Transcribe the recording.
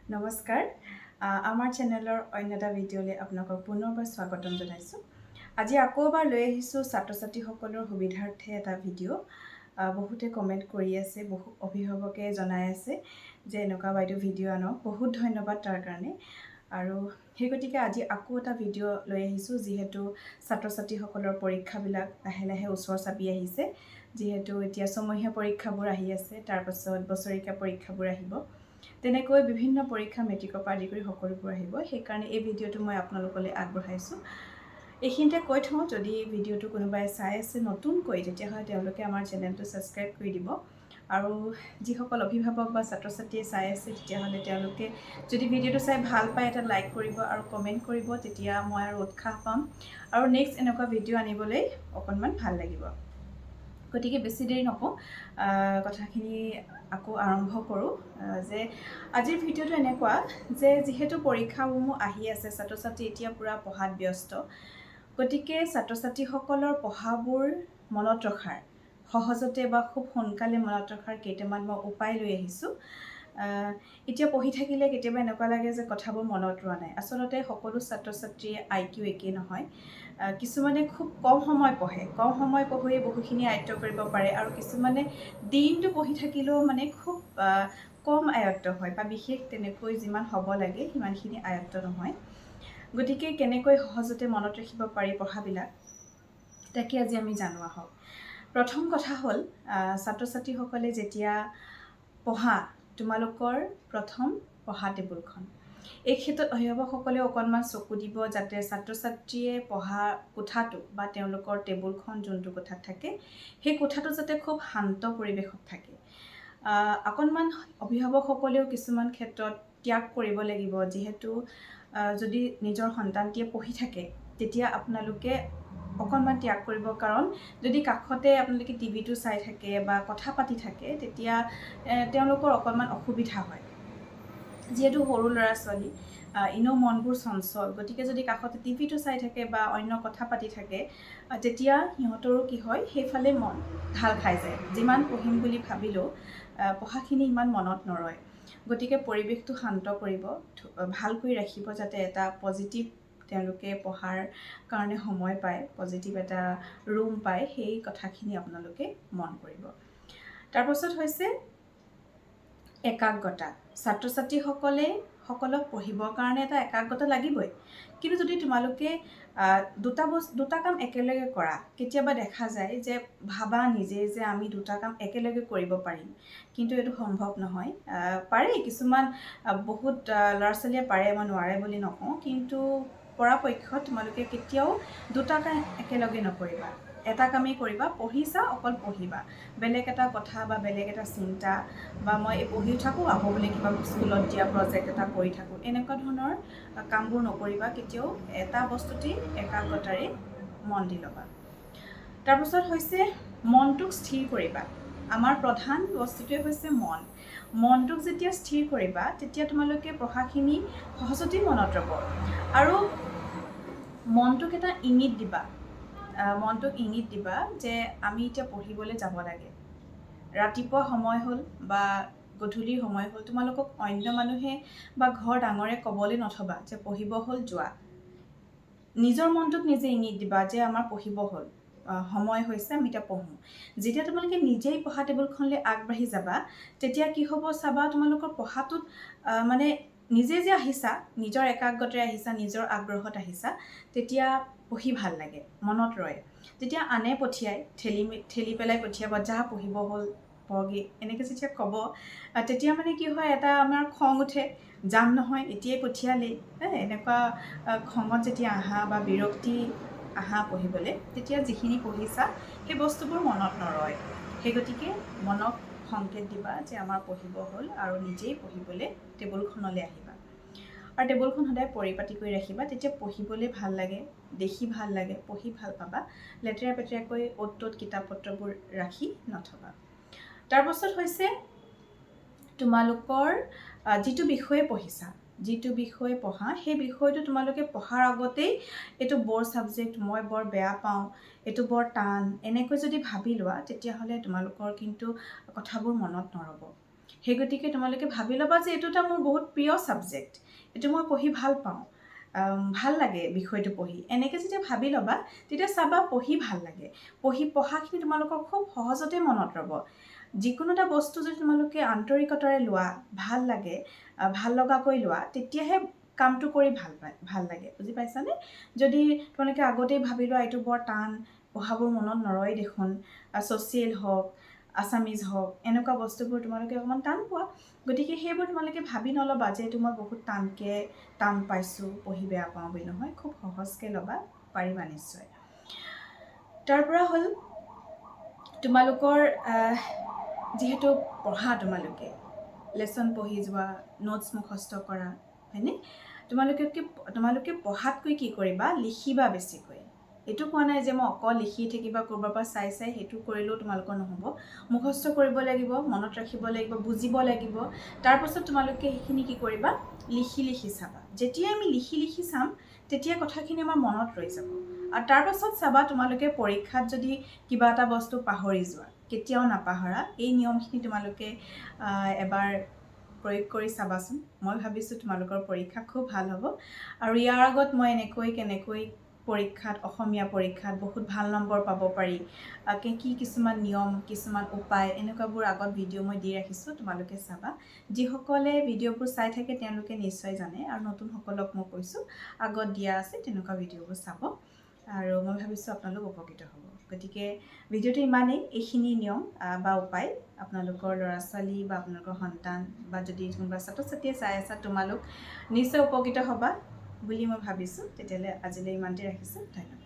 নমস্কাৰ আমাৰ চেনেলৰ অন্য এটা ভিডিঅ'লৈ আপোনালোকক পুনৰবাৰ স্বাগতম জনাইছোঁ। আজি আকৌ এবাৰ লৈ আহিছোঁ ছাত্ৰ ছাত্ৰীসকলৰ সুবিধাৰ্থে এটা ভিডিঅ'। বহুতে কমেণ্ট কৰি আছে, বহু অভিভাৱকে জনাই আছে যে এনেকুৱা বাইদেউ ভিডিঅ' আনক। বহুত ধন্যবাদ তাৰ কাৰণে। আৰু সেই গতিকে আজি আকৌ এটা ভিডিঅ' লৈ আহিছোঁ, যিহেতু ছাত্ৰ ছাত্ৰীসকলৰ পৰীক্ষাবিলাক লাহে লাহে ওচৰ চাপি আহিছে। যিহেতু এতিয়া ছমহীয়া পৰীক্ষাবোৰ আহি আছে, তাৰপাছত বছৰেকীয়া পৰীক্ষাবোৰ আহিব। তেনেকৈ বিভিন্ন পৰীক্ষা মেট্ৰিকৰ পৰা আদি কৰি সকলোবোৰ আহিব। সেইকাৰণে এই ভিডিঅ'টো মই আপোনালোকলৈ আগবঢ়াইছোঁ। এইখিনিতে কৈ থওঁ, যদি ভিডিঅ'টো কোনোবাই চাই আছে নতুনকৈ, তেতিয়াহ'লে তেওঁলোকে আমাৰ চেনেলটো ছাবস্ক্ৰাইব কৰি দিব। আৰু যিসকল অভিভাৱক বা ছাত্ৰ ছাত্ৰীয়ে চাই আছে, তেতিয়াহ'লে তেওঁলোকে যদি ভিডিঅ'টো চাই ভাল পায় এটা লাইক কৰিব আৰু কমেণ্ট কৰিব। তেতিয়া মই আৰু উৎসাহ পাম আৰু নেক্সট এনেকুৱা ভিডিঅ' আনিবলৈ অকণমান ভাল লাগিব। গতিকে বেছি দেৰি নকওঁ, কথাখিনি আকৌ আৰম্ভ কৰোঁ। যে আজিৰ ভিডিঅ'টো এনেকুৱা যে যিহেতু পৰীক্ষাসমূহ আহি আছে, ছাত্ৰ ছাত্ৰী এতিয়া পূৰা পঢ়াত ব্যস্ত। গতিকে ছাত্ৰ ছাত্ৰীসকলৰ পঢ়াবোৰ মনত ৰখাৰ, সহজতে বা খুব সোনকালে মনত ৰখাৰ কেইটামান মই উপায় লৈ আহিছোঁ। এতিয়া পঢ়ি থাকিলে কেতিয়াবা এনেকুৱা লাগে যে কথাবোৰ মনত ৰোৱা নাই। আচলতে সকলো ছাত্ৰ ছাত্ৰীয়ে IQ একেই নহয়। কিছুমানে খুব কম সময় পঢ়ে, কম সময় পঢ়ি বহুখিনি আয়ত্ব কৰিব পাৰে, আৰু কিছুমানে দিনটো পঢ়ি থাকিলেও মানে খুব কম আয়ত্ত হয়, বা বিশেষ তেনেকৈ যিমান হ'ব লাগে সিমানখিনি আয়ত্ত নহয়। গতিকে কেনেকৈ সহজতে মনত ৰাখিব পাৰি পঢ়াবিলাক, তাকে আজি আমি জানো আহক। প্ৰথম কথা হ'ল, ছাত্ৰ ছাত্ৰীসকলে যেতিয়া পঢ়া, তোমালোকৰ প্ৰথম পঢ়া টেবুলখন। এই ক্ষেত্ৰত অভিভাৱকসকলেও অকণমান চকু দিব, যাতে ছাত্ৰ ছাত্ৰীয়ে পঢ়া কোঠাটো বা তেওঁলোকৰ টেবুলখন যোনটো কোঠাত থাকে, সেই কোঠাটো যাতে খুব শান্ত পৰিৱেশত থাকে। অকণমান অভিভাৱকসকলেও কিছুমান ক্ষেত্ৰত ত্যাগ কৰিব লাগিব। যিহেতু যদি নিজৰ সন্তানটিয়ে পঢ়ি থাকে, তেতিয়া আপোনালোকে অকণমান ত্যাগ কৰিব। কাৰণ যদি কাষতে আপোনালোকে টিভিটো চাই থাকে বা কথা পাতি থাকে, তেতিয়া তেওঁলোকৰ অকণমান অসুবিধা হয়। যিহেতু সৰু ল'ৰা ছোৱালী, এনেও মনবোৰ চঞ্চল। গতিকে যদি কাষতে টিভিটো চাই থাকে বা অন্য কথা পাতি থাকে, তেতিয়া সিহঁতৰো কি হয়, সেইফালে মন ঢাল খাই যায়। যিমান পঢ়িম বুলি ভাবিলেও পঢ়াখিনি ইমান মনত নৰয়। গতিকে পৰিৱেশটো শান্ত কৰিব, ভালকৈ ৰাখিব, যাতে এটা পজিটিভ তেওঁলোকে পঢ়াৰ কাৰণে সময় পায়, পজিটিভ এটা ৰুম পায়। সেই কথাখিনি আপোনালোকে মন কৰিব। তাৰপাছত হৈছে একাগ্ৰতা। ছাত্ৰ ছাত্ৰীসকলক পঢ়িবৰ কাৰণে এটা একাগ্ৰতা লাগিবই। কিন্তু যদি তোমালোকে দুটা কাম একেলগে কৰা, কেতিয়াবা দেখা যায় যে ভাবা নিজে যে আমি দুটা কাম একেলগে কৰিব পাৰিম, কিন্তু এইটো সম্ভৱ নহয়। পাৰে কিছুমান, বহুত ল'ৰা ছোৱালীয়ে পাৰে, মই নোৱাৰে বুলি নকওঁ, কিন্তু পৰাপক্ষত তোমালোকে কেতিয়াও দুটা কাম একেলগে নকৰিবা। এটা কামেই কৰিবা, পঢ়িছা অকল পঢ়িবা, বেলেগ এটা কথা বা বেলেগ এটা চিন্তা, বা মই পঢ়ি থাকোঁ আকৌ বোলে কিবা স্কুলত দিয়া প্ৰজেক্ট এটা কৰি থাকোঁ, এনেকুৱা ধৰণৰ কামবোৰ নকৰিবা। কেতিয়াও এটা বস্তুতেই একাগ্ৰতাৰে মন দি ল'বা। তাৰপাছত হৈছে মনটোক স্থিৰ কৰিবা। আমাৰ প্ৰধান বস্তুটোৱে হৈছে মনটোক যেতিয়া স্থিৰ কৰিবা, তেতিয়া তোমালোকে পঢ়াখিনি সহজতেই মনত ৰ'ব। আৰু মনটোক এটা ইংগিত দিবা, যে আমি এতিয়া পঢ়িবলৈ যাব লাগে। ৰাতিপুৱা সময় হ'ল বা গধূলিৰ সময় হ'ল, তোমালোকক অন্য মানুহে বা ঘৰ ডাঙৰে ক'বলৈ নথবা যে পঢ়িব হ'ল যোৱা। নিজৰ মনটোক নিজে ইংগিত দিবা যে আমাৰ পঢ়িব হ'ল, সময় হৈছে, আমি এতিয়া পঢ়োঁ। যেতিয়া তোমালোকে নিজেই পঢ়া টেবুলখনলৈ আগবাঢ়ি যাবা, তেতিয়া কি হ'ব চাবা, তোমালোকৰ পঢ়াটোত মানে নিজে যে আহিছা, নিজৰ একাগ্ৰতাৰে আহিছা, নিজৰ আগ্ৰহত আহিছা, তেতিয়া পঢ়ি ভাল লাগে, মনত ৰয়। যেতিয়া আনে পঠিয়াই ঠেলি পেলাই পঠিয়াব, যা পঢ়িব হ'ল পঢ়গে, এনেকৈ যেতিয়া ক'ব, তেতিয়া মানে কি হয়, এটা আমাৰ খং উঠে, যাম নহয় এতিয়াই পঠিয়ালেই, এনেকুৱা খঙত যেতিয়া আহা বা বিৰক্তি আহা পঢ়িবলৈ, তেতিয়া যিখিনি পঢ়িছা সেই বস্তুবোৰ মনত নৰয়। সেই গতিকে মনক সংকেত দিবা যে আমাৰ পঢ়িব হ'ল, আৰু নিজেই পঢ়িবলৈ টেবুলখনলৈ আহিবা। আৰু টেবুলখন সদায় পৰিপাটি কৰি ৰাখিবা, তেতিয়া পঢ়িবলৈ ভাল লাগে, দেখি ভাল লাগে, পঢ়ি ভাল পাবা। লেতেৰা পেতেৰাকৈ অ'ত ত'ত কিতাপ পত্ৰবোৰ ৰাখি নথবা। তাৰপাছত হৈছে তোমালোকৰ যিটো বিষয়ে পঢ়িছা, যিটো বিষয়ে পঢ়া, সেই বিষয়টো তোমালোকে পঢ়াৰ আগতেই এইটো বৰ ছাবজেক্ট, মই বৰ বেয়া পাওঁ, এইটো বৰ টান, এনেকৈ যদি ভাবি লোৱা, তেতিয়াহ'লে তোমালোকৰ কিন্তু কথাবোৰ মনত নৰব। সেই গতিকে তোমালোকে ভাবি ল'বা যে এইটো এটা মোৰ বহুত প্ৰিয় ছাবজেক্ট, এইটো মই পঢ়ি ভাল পাওঁ, ভাল লাগে বিষয়টো পঢ়ি। এনেকৈ যেতিয়া ভাবি ল'বা তেতিয়া চাবা পঢ়ি ভাল লাগে। পঢ়াখিনি তোমালোকৰ খুব সহজতে মনত ৰ'ব। যিকোনো এটা বস্তু যদি তোমালোকে আন্তৰিকতাৰে লোৱা, ভাল লাগে, ভাল লগাকৈ লোৱা, তেতিয়াহে কামটো কৰি ভাল লাগে। বুজি পাইছানে? যদি তোমালোকে আগতেই ভাবি লোৱা এইটো বৰ টান, পঢ়াবোৰ মনত নৰয় দেখোন, ছ'চিয়েল হওক, আছামিজ হওক, এনেকুৱা বস্তুবোৰ তোমালোকে অকণমান টান পোৱা, গতিকে সেইবোৰ তোমালোকে ভাবি নল'বা যে এইটো মই বহুত টান পাইছোঁ, পঢ়ি বেয়া পাওঁ বুলি। নহয়, খুব সহজকৈ ল'বা, পাৰিবা নিশ্চয়। তাৰ পৰা হ'ল তোমালোকৰ যিহেতু পঢ়া, তোমালোকে লেচন পঢ়ি যোৱা, নোটছ মুখস্থ কৰা, হয়নে? তোমালোকে পঢ়াতকৈ কি কৰিবা, লিখিবা বেছিকৈ। এইটো কোৱা নাই যে মই অকল লিখি থাকিবা, ক'ৰবাৰ পৰা চাই সেইটো কৰিলেও তোমালোকৰ নহ'ব। মুখস্থ কৰিব লাগিব, মনত ৰাখিব লাগিব, বুজিব লাগিব। তাৰপাছত তোমালোকে সেইখিনি কি কৰিবা, লিখি চাবা। যেতিয়া আমি লিখি চাম তেতিয়া কথাখিনি আমাৰ মনত ৰৈ যাব। আৰু তাৰপাছত চাবা তোমালোকে পৰীক্ষাত যদি কিবা এটা বস্তু পাহৰি যোৱা, কেতিয়াও নাপাহৰা। এই নিয়মখিনি তোমালোকে এবাৰ প্ৰয়োগ কৰি চাবাচোন। মই ভাবিছোঁ তোমালোকৰ পৰীক্ষা খুব ভাল হ'ব। আৰু ইয়াৰ আগত মই কেনেকৈ পৰীক্ষাত, অসমীয়া পৰীক্ষাত বহুত ভাল নম্বৰ পাব পাৰি, কি কিছুমান নিয়ম, কিছুমান উপায়, এনেকুৱাবোৰ আগত ভিডিঅ' মই দি ৰাখিছোঁ, তোমালোকে চাবা। যিসকলে ভিডিঅ'বোৰ চাই থাকে তেওঁলোকে নিশ্চয় জানে, আৰু নতুনসকলক মই কৈছোঁ আগত দিয়া আছে, তেনেকুৱা ভিডিঅ'বোৰ চাব। আৰু মই ভাবিছোঁ আপোনালোক উপকৃত হ'ব। গতিকে ভিডিঅ'টো ইমানেই। এইখিনি নিয়ম বা উপায় আপোনালোকৰ ল'ৰা ছোৱালী বা আপোনালোকৰ সন্তান বা যদি কোনোবা ছাত্ৰ ছাত্ৰীয়ে চাই আছা, তোমালোক নিশ্চয় উপকৃত হ'বা বুলি মই ভাবিছোঁ। তেতিয়াহ'লে আজিলৈ ইমানতে ৰাখিছোঁ। ধন্যবাদ।